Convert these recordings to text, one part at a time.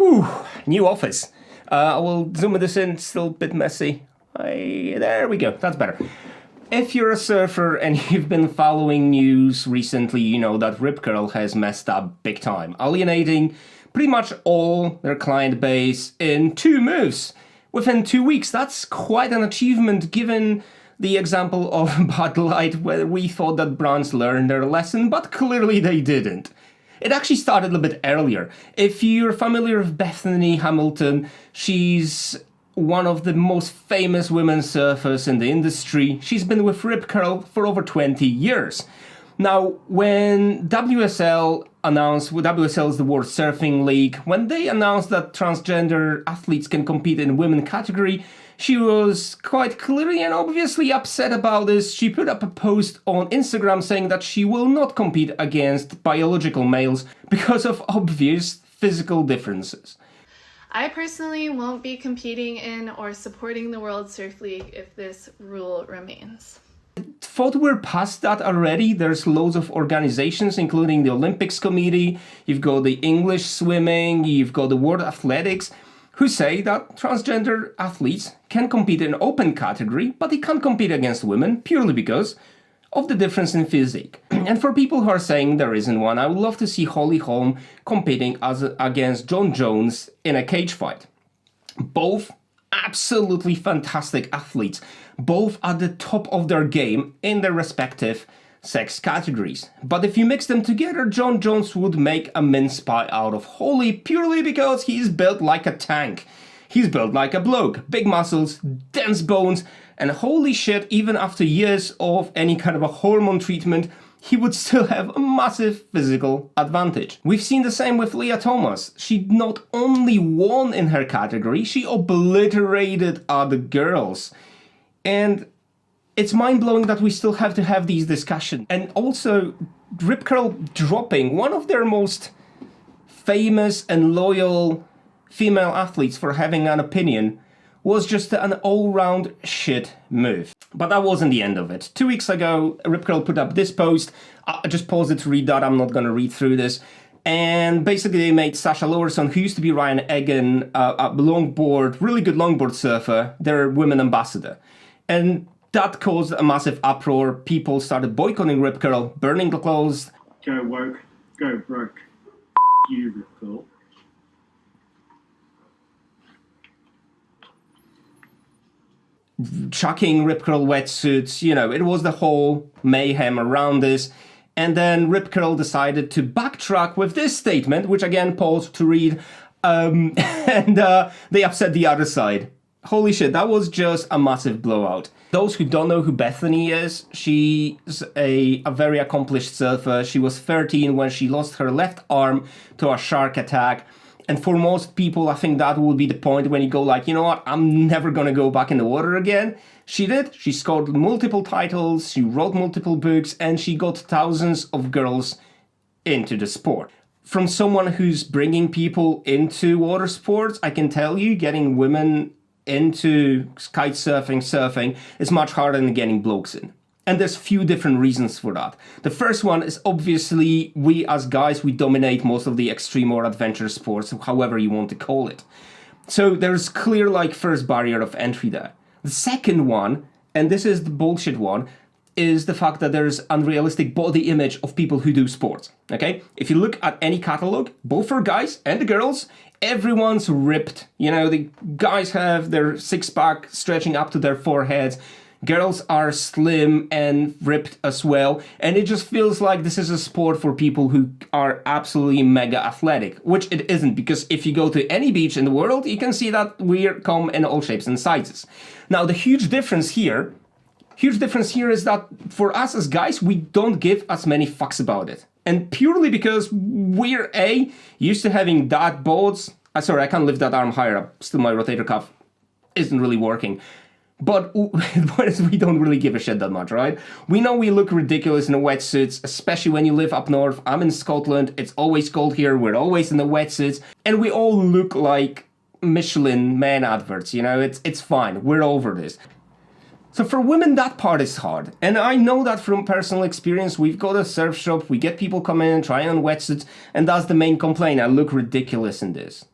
Whew, new office. I will zoom this in, still a bit messy. There we go, that's better. If you're a surfer and you've been following news recently, you know that Rip Curl has messed up big time, alienating pretty much all their client base in 2 moves. Within 2 weeks, that's quite an achievement given the example of Bud Light, where we thought that brands learned their lesson, but clearly they didn't. It actually started a bit earlier. If you're familiar with Bethany Hamilton, she's one of the most famous women surfers in the industry. She's been with Rip Curl for over 20 years. Now, when WSL is the World Surfing League, when they announced that transgender athletes can compete in women category, she was quite clearly and obviously upset about this. She put up a post on Instagram saying that she will not compete against biological males because of obvious physical differences. I personally won't be competing in or supporting the World Surf League if this rule remains. Thought we're past that already. There's loads of organizations, including the Olympics Committee, you've got the English Swimming, you've got the World Athletics, who say that transgender athletes can compete in open category, but they can't compete against women purely because of the difference in physique. And for people who are saying there isn't one, I would love to see Holly Holm competing against John Jones in a cage fight. Both absolutely fantastic athletes, both at the top of their game in their respective sex categories. But if you mix them together, John Jones would make a mince pie out of Holly purely because he's built like a tank. He's built like a bloke, big muscles, dense bones, and holy shit, even after years of any kind of a hormone treatment, he would still have a massive physical advantage. We've seen the same with Leah Thomas. She not only won in her category, she obliterated other girls. And it's mind-blowing that we still have to have these discussions. And also, Rip Curl dropping one of their most famous and loyal female athletes for having an opinion was just an all-round shit move. But that wasn't the end of it. 2 weeks ago, Rip Curl put up this post. I just paused it to read that. I'm not going to read through this. And basically they made Sasha Lowerson, who used to be Ryan Egan, a longboard, really good longboard surfer, their women ambassador. And that caused a massive uproar. People started boycotting Rip Curl, burning the clothes. Go woke, go broke. You, Rip Curl. Chucking Rip Curl wetsuits, you know, it was the whole mayhem around this. And then Rip Curl decided to backtrack with this statement, which again paused to read, and they upset the other side. Holy shit, that was just a massive blowout. Those who don't know who Bethany is, she's a very accomplished surfer. She was 13 when she lost her left arm to a shark attack. And for most people, I think that would be the point when you go like, you know what, I'm never gonna go back in the water again. She did. She scored multiple titles, she wrote multiple books, and she got thousands of girls into the sport. From someone who's bringing people into water sports, I can tell you, getting women into kite surfing is much harder than getting blokes in. And there's few different reasons for that. The first one is obviously we as guys, we dominate most of the extreme or adventure sports, however you want to call it. So there's clear like first barrier of entry there. The second one, and this is the bullshit one, is the fact that there's unrealistic body image of people who do sports, okay? If you look at any catalog, both for guys and the girls, everyone's ripped. You know, the guys have their six-pack stretching up to their foreheads. Girls are slim and ripped as well, and it just feels like this is a sport for people who are absolutely mega athletic, which it isn't, because if you go to any beach in the world, you can see that we come in all shapes and sizes. Now, the huge difference here is that for us as guys, we don't give as many fucks about it. And purely because we're used to having dad boards. Sorry, I can't lift that arm higher up. Still, my rotator cuff isn't really working. But we don't really give a shit that much, right? We know we look ridiculous in the wetsuits, especially when you live up north. I'm in Scotland, it's always cold here, we're always in the wetsuits, and we all look like Michelin man adverts, you know, it's fine, we're over this. So for women, that part is hard. And I know that from personal experience. We've got a surf shop, we get people come in and try on wetsuits, and that's the main complaint, I look ridiculous in this.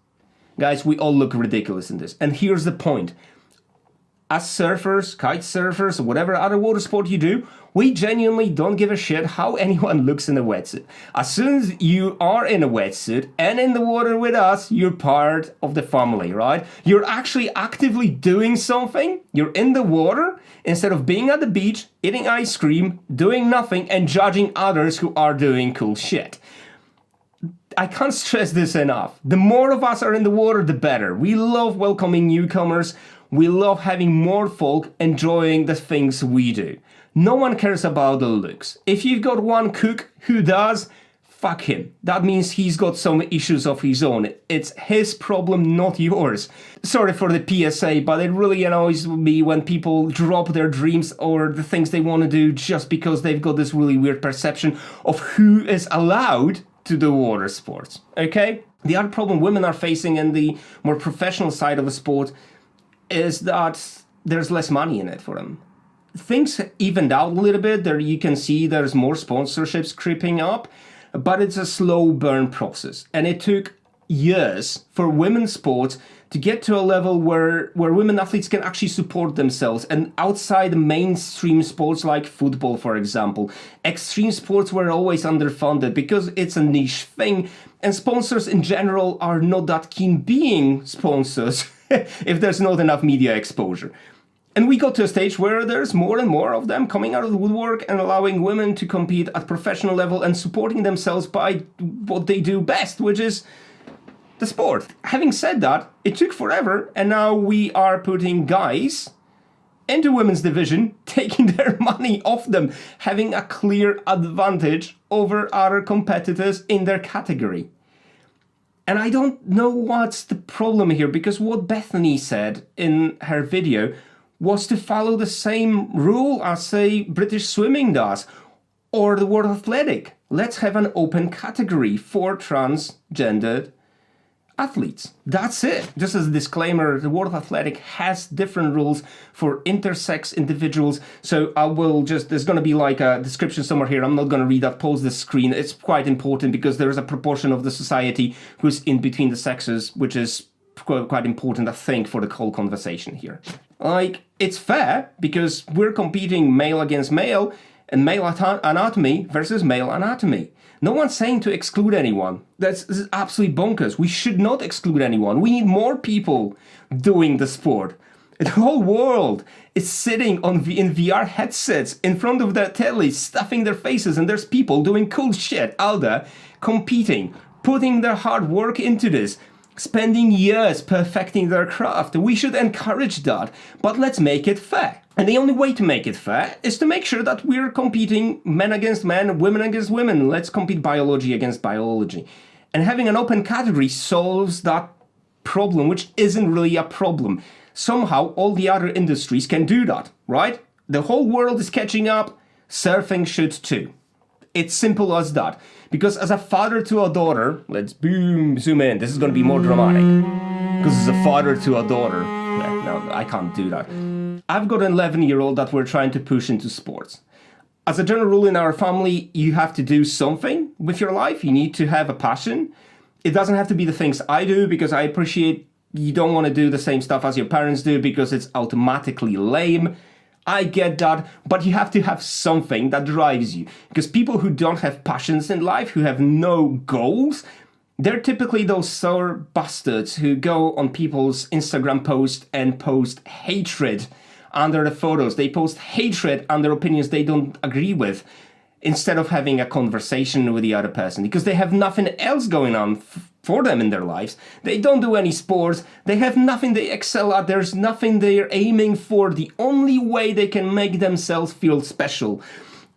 Guys, we all look ridiculous in this. And here's the point. As surfers, kite surfers, or whatever other water sport you do, we genuinely don't give a shit how anyone looks in a wetsuit. As soon as you are in a wetsuit and in the water with us, you're part of the family, right? You're actually actively doing something. You're in the water instead of being at the beach, eating ice cream, doing nothing, and judging others who are doing cool shit. I can't stress this enough. The more of us are in the water, the better. We love welcoming newcomers. We love having more folk enjoying the things we do. No one cares about the looks. If you've got one cook who does, fuck him. That means he's got some issues of his own. It's his problem, not yours. Sorry for the PSA, but it really annoys me when people drop their dreams or the things they want to do just because they've got this really weird perception of who is allowed to do water sports, okay? The other problem women are facing in the more professional side of the sport is that there's less money in it for them. Things evened out a little bit. There you can see there's more sponsorships creeping up, but it's a slow burn process. And it took years for women's sports to get to a level where women athletes can actually support themselves. And outside mainstream sports like football, for example, extreme sports were always underfunded because it's a niche thing. And sponsors in general are not that keen being sponsors if there's not enough media exposure. And we got to a stage where there's more and more of them coming out of the woodwork and allowing women to compete at professional level and supporting themselves by what they do best, which is the sport. Having said that, it took forever, and now we are putting guys into women's division, taking their money off them, having a clear advantage over other competitors in their category. And I don't know what's the problem here, because what Bethany said in her video was to follow the same rule as, say, British swimming does, or the World Athletic. Let's have an open category for transgendered athletes. That's it. Just as a disclaimer, the World Athletic has different rules for intersex individuals. So I will just, there's going to be like a description somewhere here. I'm not going to read that, pause the screen. It's quite important because there is a proportion of the society who's in between the sexes, which is quite important, I think, for the whole conversation here. Like, it's fair because we're competing male against male and male anatomy versus male anatomy. No one's saying to exclude anyone. This is absolutely bonkers. We should not exclude anyone. We need more people doing the sport. The whole world is sitting in VR headsets in front of their telly, stuffing their faces, and there's people doing cool shit out there, competing, putting their hard work into this, spending years perfecting their craft. We should encourage that, but let's make it fair. And the only way to make it fair is to make sure that we're competing men against men, women against women. Let's compete biology against biology. And having an open category solves that problem, which isn't really a problem. Somehow all the other industries can do that, right? The whole world is catching up, surfing should too. It's simple as that. Because as a father to a daughter, let's zoom in, this is going to be more dramatic. Because as a father to a daughter, no, I can't do that. I've got an 11-year-old that we're trying to push into sports. As a general rule in our family, you have to do something with your life. You need to have a passion. It doesn't have to be the things I do, because I appreciate you don't want to do the same stuff as your parents do because it's automatically lame. I get that, but you have to have something that drives you. Because people who don't have passions in life, who have no goals, they're typically those sour bastards who go on people's Instagram posts and post hatred under the photos. They post hatred under opinions they don't agree with, instead of having a conversation with the other person, because they have nothing else going on for them in their lives. They don't do any sports. They have nothing they excel at. There's nothing they're aiming for. The only way they can make themselves feel special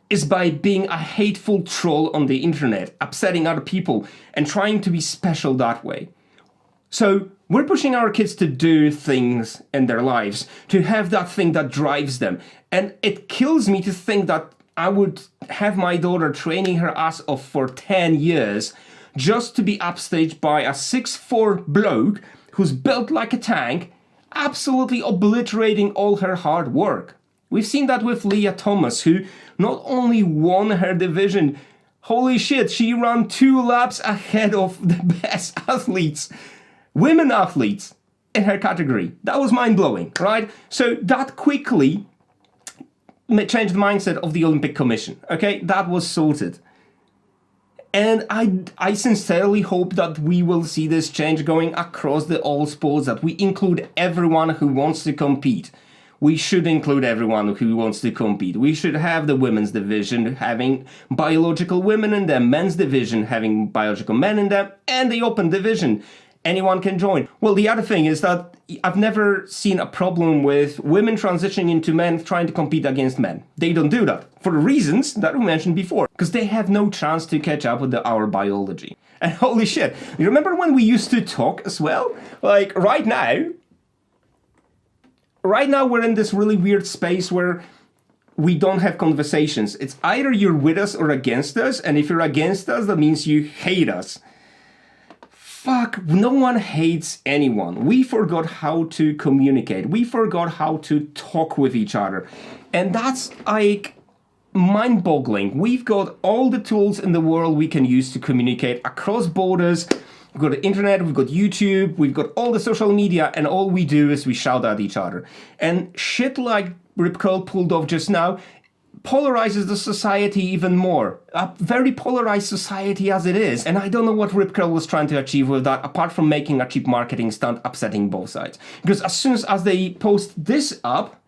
is by being a hateful troll on the internet, upsetting other people and trying to be special that way. So we're pushing our kids to do things in their lives, to have that thing that drives them. And it kills me to think that I would have my daughter training her ass off for 10 years just to be upstaged by a 6'4" bloke who's built like a tank, absolutely obliterating all her hard work. We've seen that with Leah Thomas, who not only won her division, holy shit, she ran 2 laps ahead of the best athletes. women athletes in her category. That was mind-blowing, right? So that quickly changed the mindset of the Olympic Commission, okay? That was sorted. And I sincerely hope that we will see this change going across the all sports, that we include everyone who wants to compete. We should include everyone who wants to compete. We should have the women's division having biological women in them, men's division having biological men in them, and the open division. Anyone can join. Well, the other thing is that I've never seen a problem with women transitioning into men trying to compete against men. They don't do that for the reasons that we mentioned before, because they have no chance to catch up with our biology. And holy shit, you remember when we used to talk as well? Like right now we're in this really weird space where we don't have conversations. It's either you're with us or against us, and if you're against us, that means you hate us. Fuck, no one hates anyone. We forgot how to communicate. We forgot how to talk with each other. And that's like mind-boggling. We've got all the tools in the world we can use to communicate across borders. We've got the internet, we've got YouTube, we've got all the social media, and all we do is we shout at each other. And shit like Rip Curl pulled off just now polarizes the society even more. A very polarized society as it is. And I don't know what Rip Curl was trying to achieve with that, apart from making a cheap marketing stunt upsetting both sides. Because as soon as they post this up,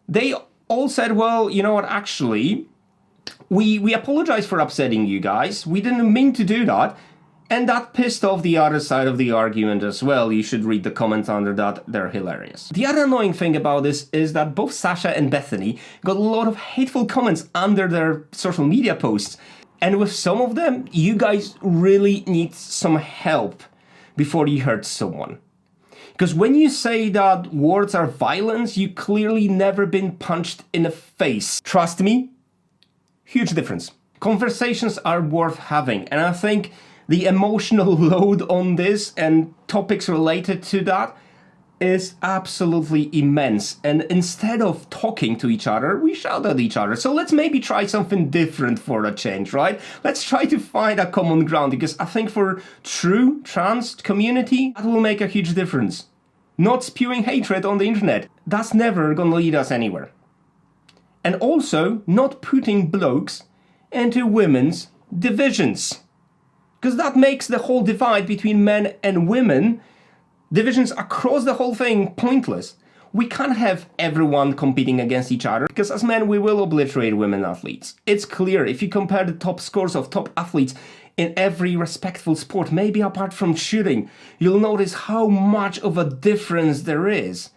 they all said, well, you know what, actually, we apologize for upsetting you guys. We didn't mean to do that. And that pissed off the other side of the argument as well. You should read the comments under that, they're hilarious. The other annoying thing about this is that both Sasha and Bethany got a lot of hateful comments under their social media posts. And with some of them, you guys really need some help before you hurt someone. Because when you say that words are violence, you clearly never been punched in the face. Trust me, huge difference. Conversations are worth having, and I think the emotional load on this and topics related to that is absolutely immense. And instead of talking to each other, we shout at each other. So let's maybe try something different for a change, right? Let's try to find a common ground, because I think for true trans community, that will make a huge difference. Not spewing hatred on the internet. That's never gonna lead us anywhere. And also, not putting blokes into women's divisions. Because that makes the whole divide between men and women, divisions across the whole thing, pointless. We can't have everyone competing against each other, because as men we will obliterate women athletes. It's clear, if you compare the top scores of top athletes in every respectful sport, maybe apart from shooting, you'll notice how much of a difference there is.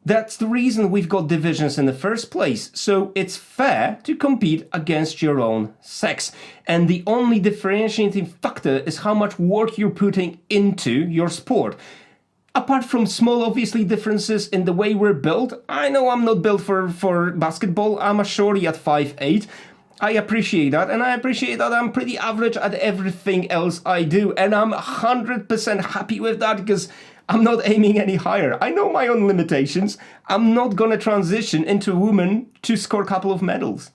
That's the reason we've got divisions in the first place, so it's fair to compete against your own sex. And the only differentiating factor is how much work you're putting into your sport. Apart from small, obviously, differences in the way we're built, I know I'm not built for basketball, I'm a shorty at 5'8". I appreciate that, and I appreciate that I'm pretty average at everything else I do, and I'm 100% happy with that, because I'm not aiming any higher. I know my own limitations. I'm not gonna transition into a woman to score a couple of medals.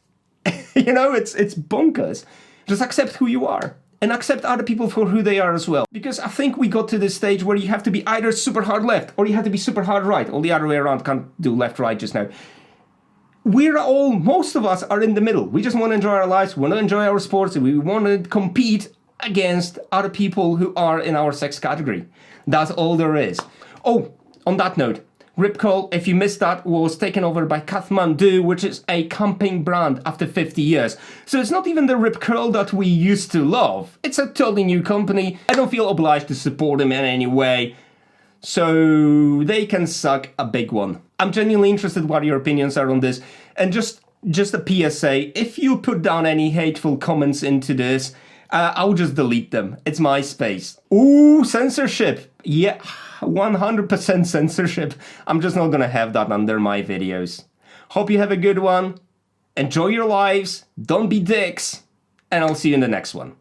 You know, it's bonkers. Just accept who you are. And accept other people for who they are as well. Because I think we got to this stage where you have to be either super hard left or you have to be super hard right. Or the other way around, can't do left, right just now. Most of us are in the middle. We just want to enjoy our lives, we want to enjoy our sports, and we want to compete against other people who are in our sex category. That's all there is. Oh, on that note, Rip Curl, if you missed that, was taken over by Kathmandu, which is a camping brand after 50 years. So it's not even the Rip Curl that we used to love. It's a totally new company. I don't feel obliged to support them in any way. So they can suck a big one. I'm genuinely interested what your opinions are on this. And just a PSA, if you put down any hateful comments into this, I'll just delete them. It's my space. Ooh, censorship. Yeah, 100% censorship. I'm just not gonna have that under my videos. Hope you have a good one. Enjoy your lives. Don't be dicks. And I'll see you in the next one.